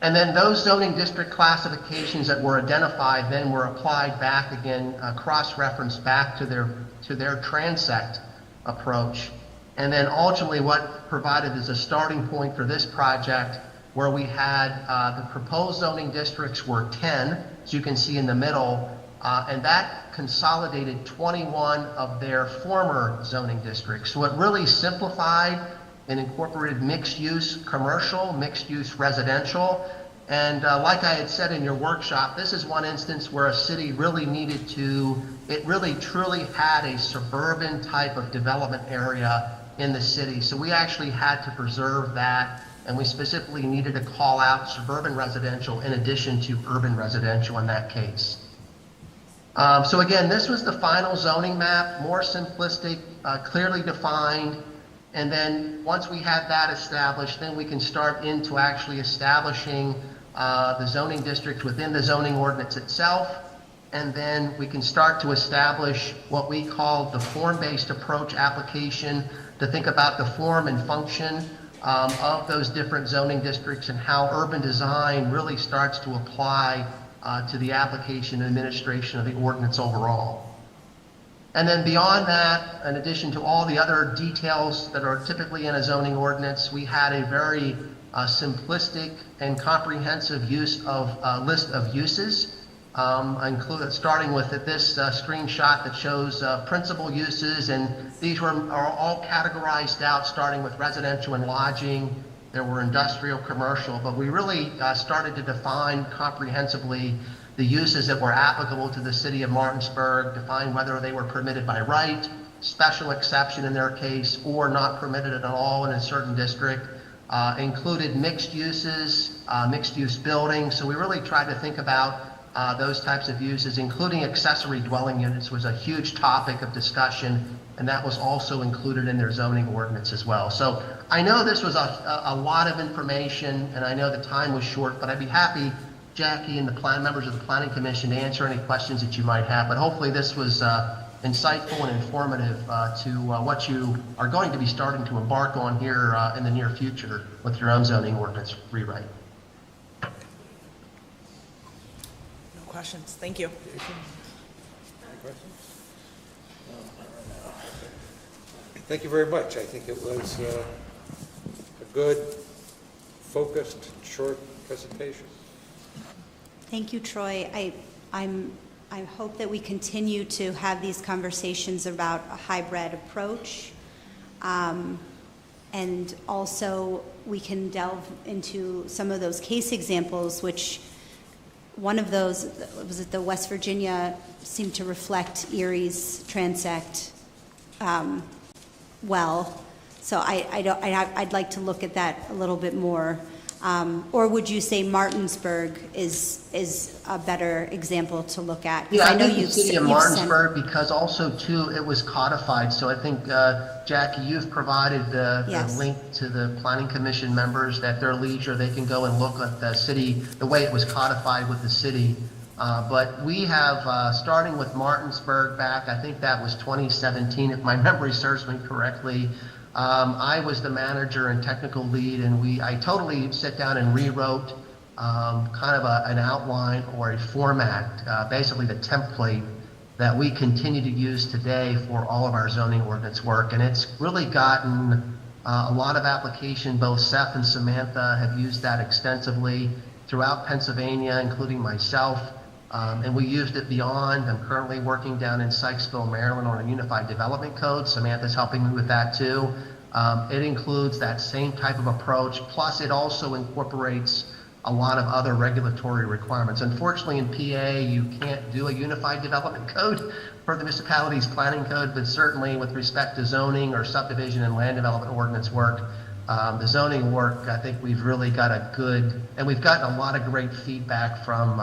And then those zoning district classifications that were identified then were applied back again, cross-referenced back to their transect approach. And then ultimately what provided is a starting point for this project where we had the proposed zoning districts were 10, as you can see in the middle, and that consolidated 21 of their former zoning districts. So it really simplified and incorporated mixed-use commercial, mixed-use residential. And like I had said in your workshop, this is one instance where a city really needed to, it really truly had a suburban type of development area in the city. So we actually had to preserve that, and we specifically needed to call out suburban residential in addition to urban residential in that case. So again, this was the final zoning map, more simplistic, clearly defined. And then once we had that established, then we can start into actually establishing the zoning district within the zoning ordinance itself. And then we can start to establish what we call the form-based approach application to think about the form and function of those different zoning districts and how urban design really starts to apply to the application and administration of the ordinance overall. And then beyond that, in addition to all the other details that are typically in a zoning ordinance, we had a very simplistic and comprehensive list of uses, starting with this screenshot that shows principal uses, and these are all categorized out, starting with residential and lodging. There were industrial, commercial, but we really started to define comprehensively the uses that were applicable to the city of Martinsburg, define whether they were permitted by right, special exception in their case, or not permitted at all in a certain district. Included mixed uses, mixed use buildings. So we really tried to think about those types of uses, including accessory dwelling units was a huge topic of discussion, and that was also included in their zoning ordinance as well. So I know this was a lot of information, and I know the time was short, but I'd be happy, Jackie and the members of the Planning Commission, to answer any questions that you might have. But hopefully this was insightful and informative to what you are going to be starting to embark on here in the near future with your own zoning ordinance rewrite. No questions. Thank you. Any questions? Thank you very much. I think it was a good, focused, short presentation. Thank you, Troy. I hope that we continue to have these conversations about a hybrid approach. And also we can delve into some of those case examples, which one of those, was it the West Virginia, seemed to reflect Erie's transect well. So I'd like to look at that a little bit more. Or would you say Martinsburg is a better example to look at? Yeah, I know the city of Martinsburg, because also too it was codified. So I think Jackie, you've provided the link to the Planning Commission members at their leisure. They can go and look at the city, the way it was codified with the city. But we have, starting with Martinsburg back, I think that was 2017, if my memory serves me correctly. I was the manager and technical lead, and I totally sat down and rewrote kind of an outline or a format, basically the template that we continue to use today for all of our zoning ordinance work. And it's really gotten a lot of application. Both Seth and Samantha have used that extensively throughout Pennsylvania, including myself. And we used it beyond. I'm currently working down in Sykesville, Maryland on a unified development code. Samantha's helping me with that too. It includes that same type of approach, plus it also incorporates a lot of other regulatory requirements. Unfortunately, in PA, you can't do a unified development code for the municipality's planning code, but certainly with respect to zoning or subdivision and land development ordinance work, the zoning work, I think we've really got a good, and we've gotten a lot of great feedback from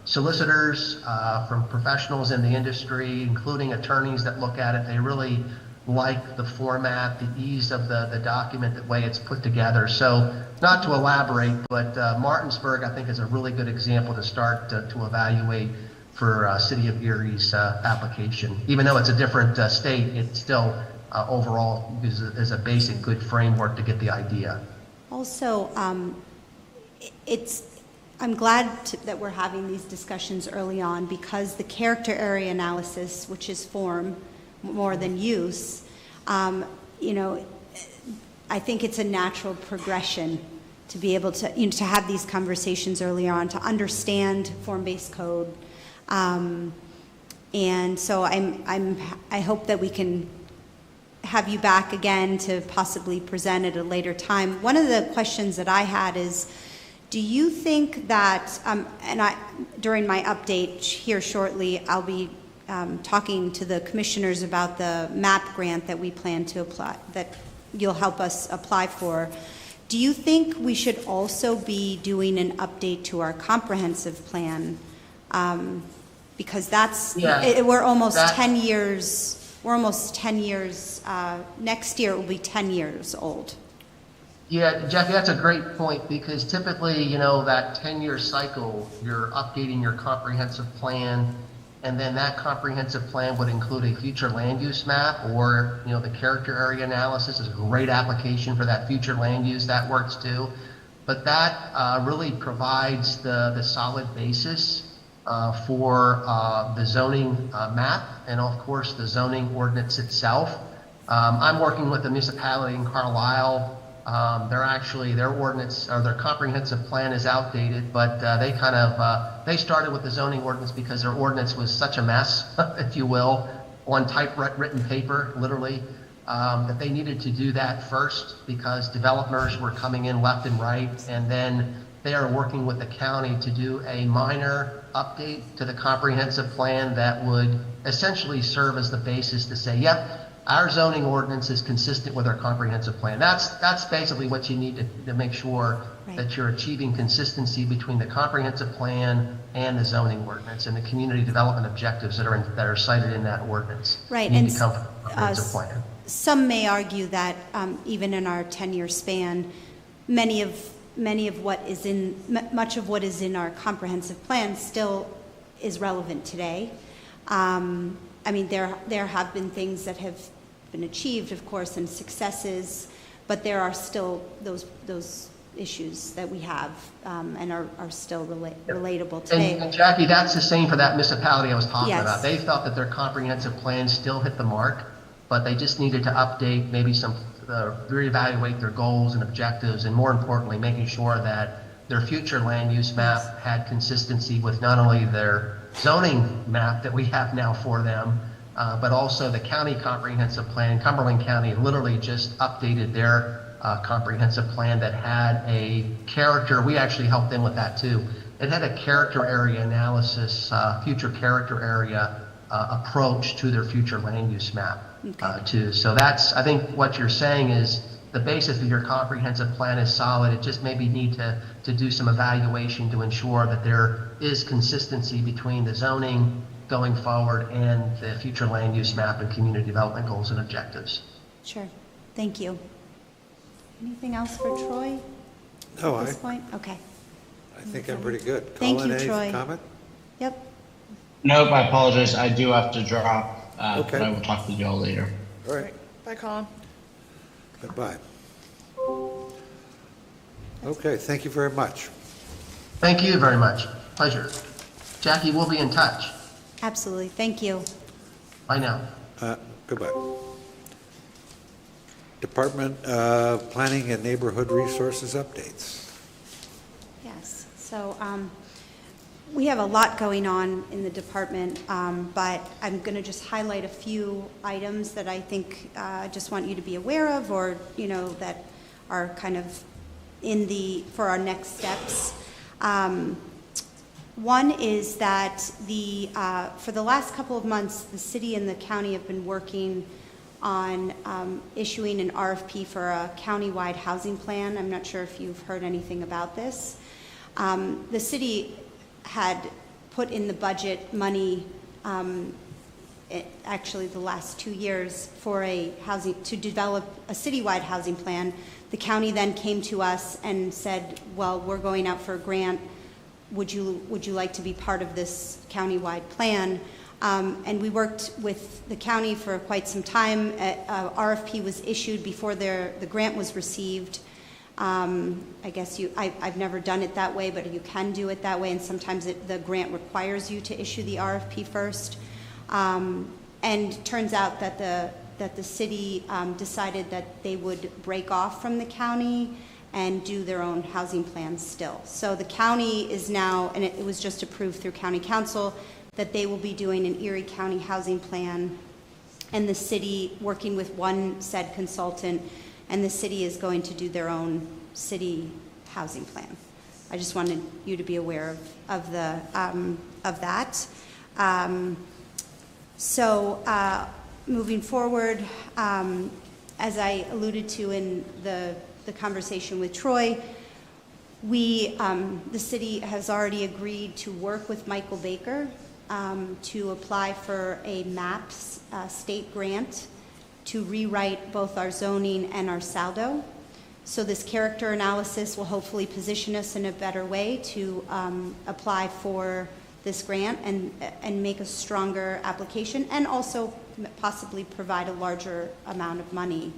solicitors, from professionals in the industry, including attorneys that look at it. They really like the format, the ease of the document, the way it's put together. So not to elaborate, but Martinsburg, I think, is a really good example to start to evaluate for City of Erie's application. Even though it's a different state, it still overall is a basic good framework to get the idea. Also, I'm glad that we're having these discussions early on, because the character area analysis, which is form more than use, I think it's a natural progression to be able to, to have these conversations early on, to understand form-based code. And so I hope that we can have you back again to possibly present at a later time. One of the questions that I had is, do you think that, during my update here shortly, I'll be talking to the commissioners about the MAP grant that we plan to apply, that you'll help us apply for. Do you think we should also be doing an update to our comprehensive plan? Because we're almost 10 years, next year it will be 10 years old. Yeah, Jackie, that's a great point, because typically, that 10-year cycle, you're updating your comprehensive plan, and then that comprehensive plan would include a future land use map, or, the character area analysis is a great application for that future land use. That works too. But that really provides the solid basis for the zoning map and, of course, the zoning ordinance itself. I'm working with the municipality in Carlisle. Their ordinance or their comprehensive plan is outdated, but they started with the zoning ordinance because their ordinance was such a mess, if you will, on typewritten paper, literally, that they needed to do that first because developers were coming in left and right, and then they are working with the county to do a minor update to the comprehensive plan that would essentially serve as the basis to say, yep, our zoning ordinance is consistent with our comprehensive plan. That's basically what you need to make sure that you're achieving consistency between the comprehensive plan and the zoning ordinance and the community development objectives that are cited in that ordinance. Right, You need and to come from the comprehensive plan. some may argue that even in our 10-year span, much of what is in our comprehensive plan still is relevant today. I mean, there have been things that have been achieved, of course, and successes, but there are still those issues that we have and are still relatable today. And Jackie, that's the same for that municipality I was talking Yes. about. They felt that their comprehensive plan still hit the mark, but they just needed to update, maybe reevaluate their goals and objectives, and more importantly, making sure that their future land use map had consistency with not only their zoning map that we have now for them, but also the county comprehensive plan. Cumberland County literally just updated their comprehensive plan that had a character. We actually helped them with that too. It had a character area analysis, future character area approach to their future land use map too. So I think what you're saying is the basis of your comprehensive plan is solid. It just maybe need to do some evaluation to ensure that there is consistency between the zoning going forward and the future land use map and community development goals and objectives. Sure. Thank you. Anything else for Troy No, at this point? Okay. I think I'm pretty good. Thank Colin, you, any Troy. comment? Yep. Nope, I apologize. I do have to drop, but Okay. I will talk with y'all later. All right, Bye, Colin. goodbye. Okay, thank you very much. Thank you very much. Pleasure. Jackie, we'll be in touch. Absolutely. Thank you. Bye now. Goodbye. Department of Planning and Neighborhood Resources updates. Yes. So we have a lot going on in the department, but I'm going to just highlight a few items that I think I just want you to be aware of, or that are kind of for our next steps. One is that for the last couple of months, the city and the county have been working on issuing an RFP for a countywide housing plan. I'm not sure if you've heard anything about this. The city had put in the budget money, actually the last 2 years, to develop a citywide housing plan. The county then came to us and said, well, we're going out for a grant. Would you like to be part of this countywide plan? And we worked with the county for quite some time. RFP was issued before the grant was received. I guess I've never done it that way, but you can do it that way, and sometimes the grant requires you to issue the RFP first. And turns out that the city decided that they would break off from the county and do their own housing plans still. So the county is now, and it was just approved through county council, that they will be doing an Erie County housing plan, and the city working with one said consultant, and the city is going to do their own city housing plan. I just wanted you to be aware of that. Moving forward, as I alluded to in the conversation with Troy, the city has already agreed to work with Michael Baker to apply for a MAPS state grant to rewrite both our zoning and our saldo. So this character analysis will hopefully position us in a better way to apply for this grant and make a stronger application, and also possibly provide a larger amount of money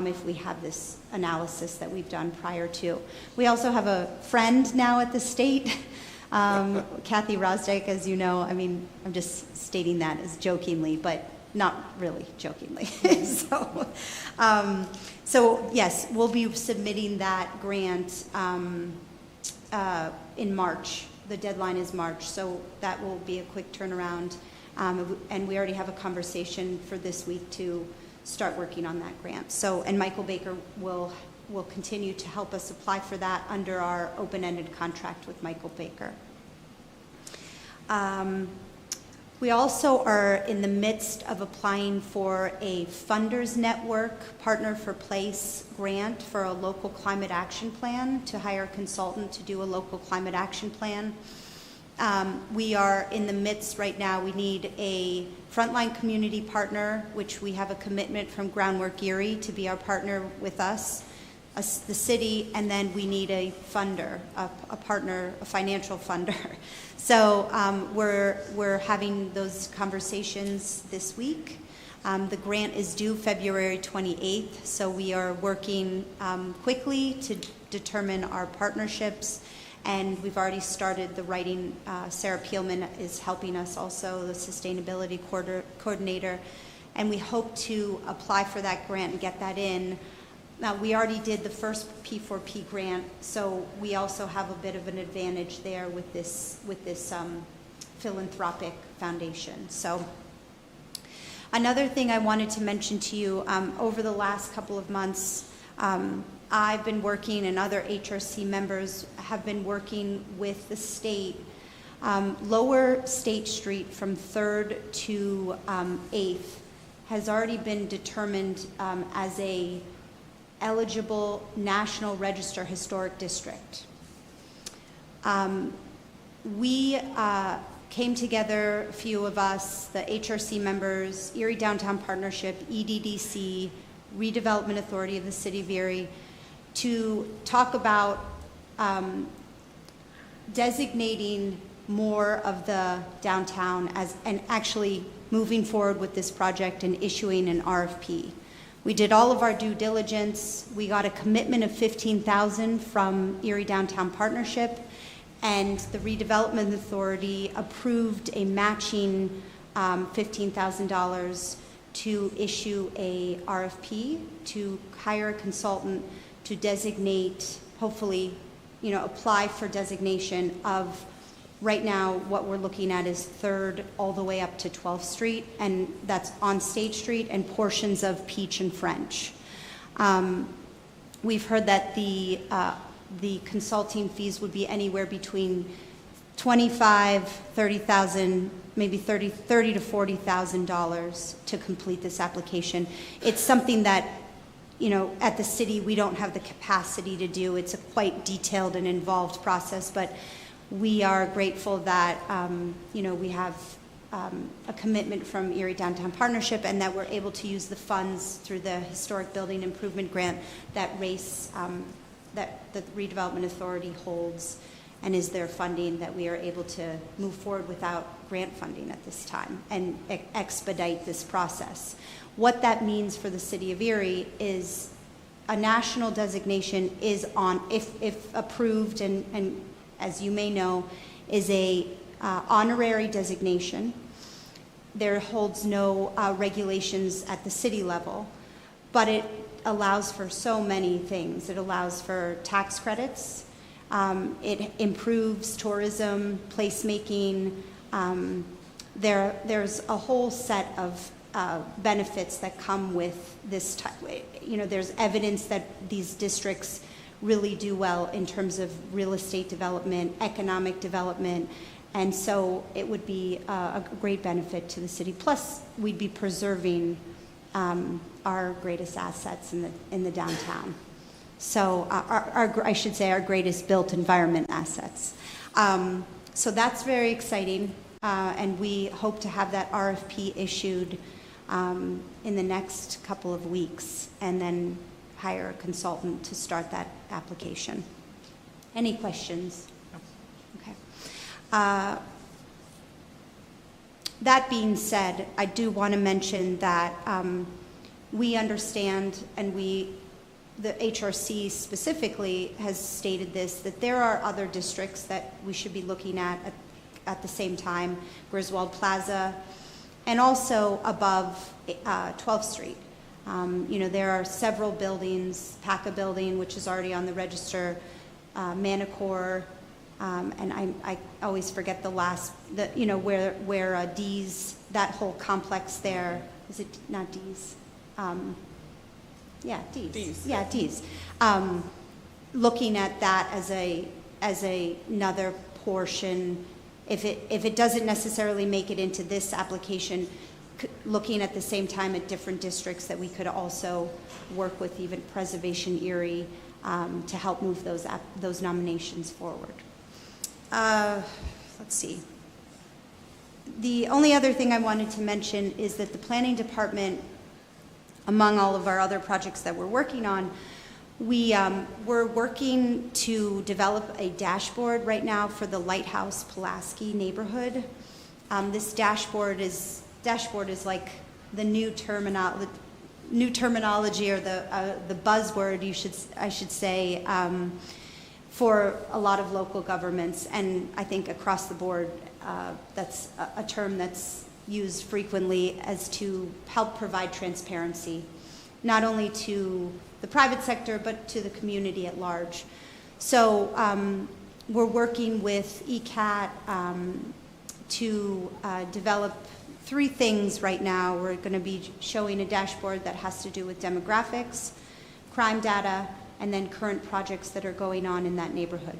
if we have this analysis that we've done prior to. We also have a friend now at the state Kathy Rosdike, as you know, I mean, I'm just stating that as jokingly, but not really jokingly. So yes, we'll be submitting that grant in March. The deadline is March, so that will be a quick turnaround. And we already have a conversation for this week to start working on that grant. So, and Michael Baker will continue to help us apply for that under our open-ended contract with Michael Baker. We also are in the midst of applying for a Funders Network Partner for Place grant for a local climate action plan, to hire a consultant to do a local climate action plan. We are in the midst right now, we need a frontline community partner, which we have a commitment from Groundwork Erie to be our partner with us, the city, and then we need a funder, a partner, a financial funder. So we're having those conversations this week. The grant is due February 28th, so we are working quickly to determine our partnerships, and we've already started the writing. Sarah Peelman is helping us also, the sustainability coordinator, and we hope to apply for that grant and get that in. Now, we already did the first P4P grant, so we also have a bit of an advantage there with this philanthropic foundation. So another thing I wanted to mention to you, over the last couple of months, I've been working, and other HRC members have been working with the state. Lower State Street from 3rd to 8th has already been determined as a eligible National Register Historic District. We came together, a few of us, the HRC members, Erie Downtown Partnership, EDDC, Redevelopment Authority of the City of Erie, to talk about designating more of the downtown as, and actually moving forward with this project and issuing an RFP. We did all of our due diligence. We got a commitment of $15,000 from Erie Downtown Partnership, and the Redevelopment Authority approved a matching $15,000 to issue a RFP to hire a consultant to designate, hopefully, apply for designation of. Right now, what we're looking at is 3rd all the way up to 12th Street, and that's on State Street and portions of Peach and French. We've heard that the consulting fees would be anywhere between $25,000, $30,000, maybe $30,000 to $40,000 to complete this application. It's something that, at the city we don't have the capacity to do. It's a quite detailed and involved process, but we are grateful that, we have a commitment from Erie Downtown Partnership, and that we're able to use the funds through the Historic Building Improvement Grant that that the Redevelopment Authority holds and is their funding, that we are able to move forward without grant funding at this time and expedite this process. What that means for the City of Erie is a national designation is on, if approved, and as you may know, is a honorary designation. There holds no regulations at the city level, but it allows for so many things. It allows for tax credits. It improves tourism, placemaking. There's a whole set of benefits that come with this type. There's evidence that these districts really do well in terms of real estate development, economic development, and so it would be a great benefit to the city. Plus, we'd be preserving our greatest assets in the downtown. So I should say our greatest built environment assets. So that's very exciting, and we hope to have that RFP issued in the next couple of weeks, and then hire a consultant to start that application. Any questions? Okay. That being said, I do want to mention that we understand and we the HRC specifically has stated this, that there are other districts that we should be looking at the same time, Griswold Plaza, and also above 12th Street. There are several buildings, PACA building, which is already on the register, Manacor, and I always forget the last, where D's, that whole complex there, is it not D's? Yeah, D's. D's. Yeah, D's. Looking at that as another portion, if it doesn't necessarily make it into this application, looking at the same time at different districts that we could also work with, even Preservation Erie, to help move those nominations forward. Let's see. The only other thing I wanted to mention is that the planning department, among all of our other projects that we're working on, we're working to develop a dashboard right now for the Lighthouse Pulaski neighborhood. This dashboard is like the new terminology or the buzzword I should say for a lot of local governments, and I think across the board that's a term that's used frequently as to help provide transparency, not only to the private sector but to the community at large. So we're working with ECAT to develop 3 things right now. We're going to be showing a dashboard that has to do with demographics, crime data, and then current projects that are going on in that neighborhood.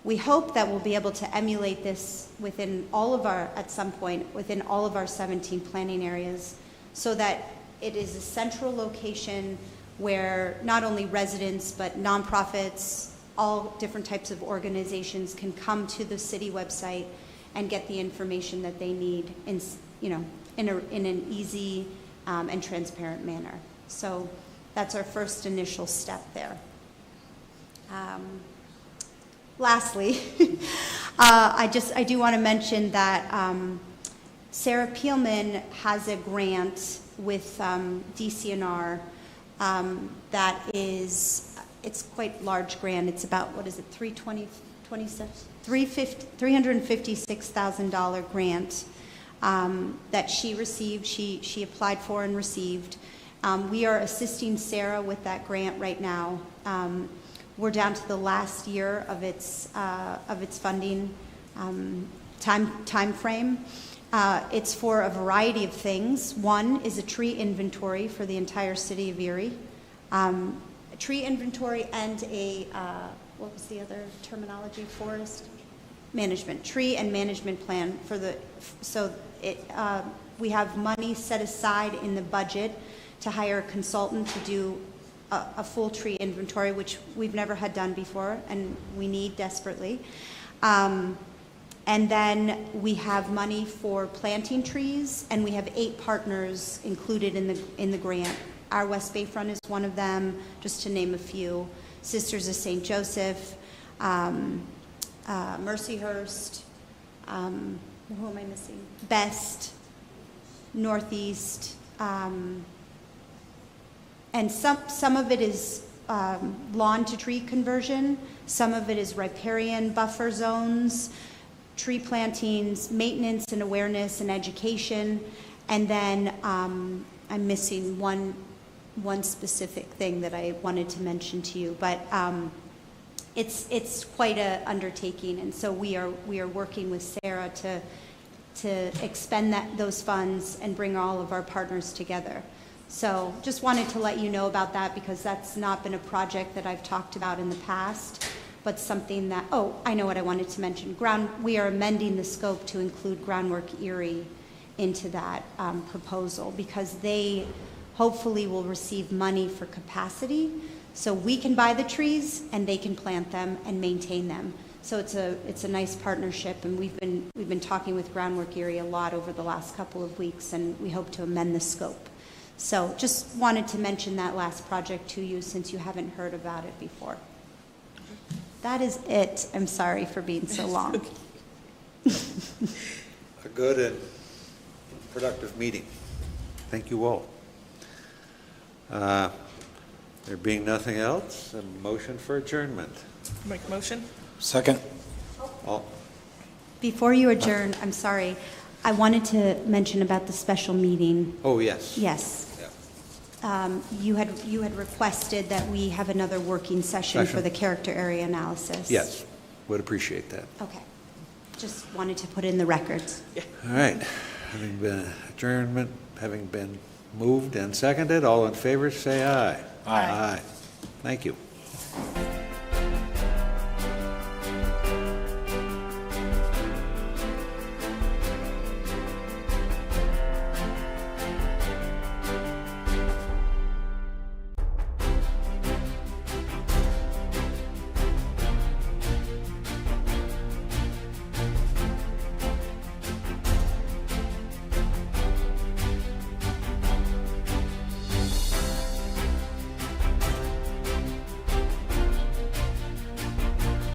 We hope that we'll be able to emulate this at some point, within all of our 17 planning areas, so that it is a central location where not only residents, but nonprofits, all different types of organizations can come to the city website and get the information that they need in an easy and transparent manner. So that's our first initial step there. Lastly, I do want to mention that Sarah Peelman has a grant with DCNR that is, it's quite large grant. It's about, what is it, $356,000 grant that she received, she applied for and received. We are assisting Sarah with that grant right now. We're down to the last year of its funding time frame. It's for a variety of things. One is a tree inventory for the entire city of Erie. A tree inventory and what was the other terminology? Forest management, tree and management plan we have money set aside in the budget to hire a consultant to do a full tree inventory, which we've never had done before and we need desperately. And then we have money for planting trees, and we have 8 partners included in the grant. Our West Bayfront is one of them, just to name a few. Sisters of St. Joseph, Mercyhurst, who am I missing? Best, Northeast, and some of it is lawn to tree conversion, some of it is riparian buffer zones, tree plantings, maintenance and awareness and education, and then I'm missing one specific thing that I wanted to mention to you, but it's quite an undertaking, and so we are working with Sarah to expend those funds and bring all of our partners together. So just wanted to let you know about that, because that's not been a project that I've talked about in the past, but something that, I know what I wanted to mention. We are amending the scope to include Groundwork Erie into that proposal, because they hopefully will receive money for capacity, so we can buy the trees and they can plant them and maintain them. So it's a nice partnership, and we've been talking with Groundwork Erie a lot over the last couple of weeks, and we hope to amend the scope. So just wanted to mention that last project to you, since you haven't heard about it before. That is it. I'm sorry for being so long. A good and productive meeting. Thank you all. There being nothing else, a motion for adjournment. Make a motion? Second. All, Before you adjourn, I'm sorry, I wanted to mention about the special meeting. oh, yes. Yes. You had requested that we have another working session for the character area analysis. Yes, would appreciate that. Okay. Just wanted to put in the records. All right, having been adjournment, having been moved and seconded, all in favor, say aye. Aye. Thank you.